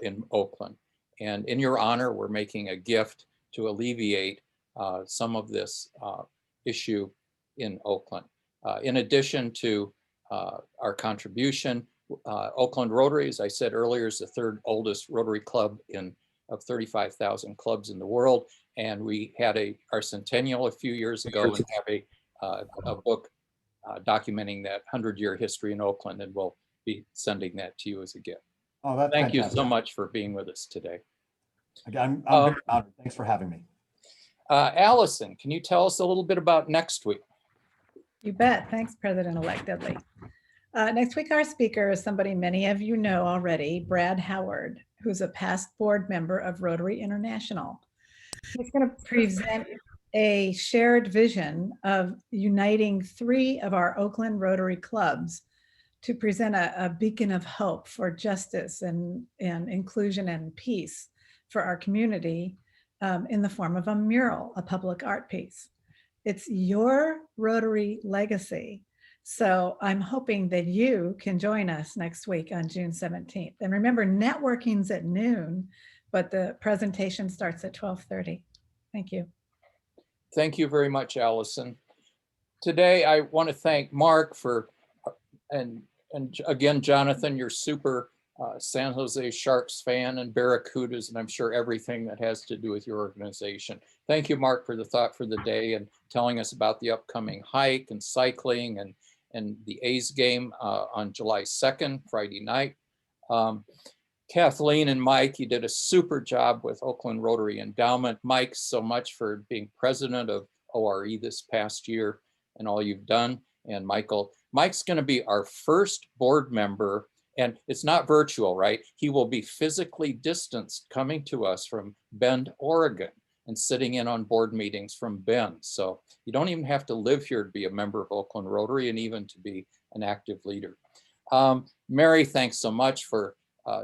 S1: in Oakland. And in your honor, we're making a gift to alleviate some of this issue in Oakland. In addition to our contribution, Oakland Rotary, as I said earlier, is the third oldest Rotary Club of 35,000 clubs in the world. And we had our centennial a few years ago and have a book documenting that 100-year history in Oakland, and we'll be sending that to you as a gift.
S14: Oh, that's
S1: Thank
S14: fantastic.
S1: you so much for being with us today.
S14: Again, I'm very honored. Thanks for having me.
S1: Allison, can you tell us a little bit about next week?
S16: You bet. Thanks, President-elect Dudley. Next week, our speaker is somebody many of you know already, Brad Howard, who's a past board member of Rotary International. He's going to present a shared vision of uniting 3 of our Oakland Rotary clubs to present a beacon of hope for justice and inclusion and peace for our community in the form of a mural, a public art piece. It's your Rotary legacy. So I'm hoping that you can join us next week on June 17th. And remember, networking's at noon, but the presentation starts at 12:30. Thank you.
S1: Thank you very much, Allison. Today, I want to thank Mark and again, Jonathan, you're super San Jose Sharks fan and Barracudas, and I'm sure everything that has to do with your organization. Thank you, Mark, for the thought for the day and telling us about the upcoming hike and cycling and the A's game on July 2nd, Friday night. Kathleen and Mike, you did a super job with Oakland Rotary Endowment. Mike, so much for being president of ORE this past year and all you've done. And Mike's going to be our first board member, and it's not virtual, right? He will be physically distanced coming to us from Bend, Oregon, and sitting in on board meetings from Bend. So you don't even have to live here to be a member of Oakland Rotary and even to be an active leader. Mary, thanks so much for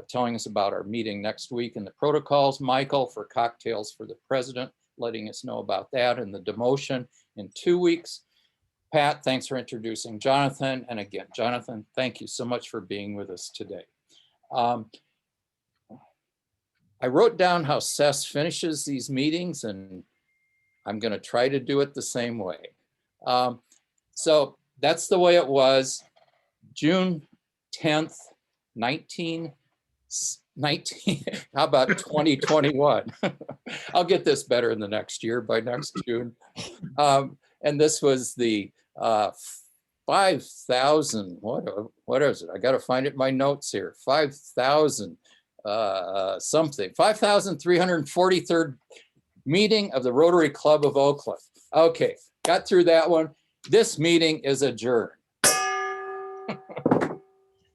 S1: telling us about our meeting next week and the protocols. Michael, for cocktails for the president, letting us know about that and the demotion in 2 weeks. Pat, thanks for introducing Jonathan. And again, Jonathan, thank you so much for being with us today. I wrote down how Ces finishes these meetings, and I'm going to try to do it the same way. So that's the way it was. June 10th, 19, how about 2021? I'll get this better in the next year by next June. And this was the 5,000, what is it? I got to find it in my notes here. 5,000 something, 5,343rd meeting of the Rotary Club of Oakland. Okay, got through that one. This meeting is adjourned.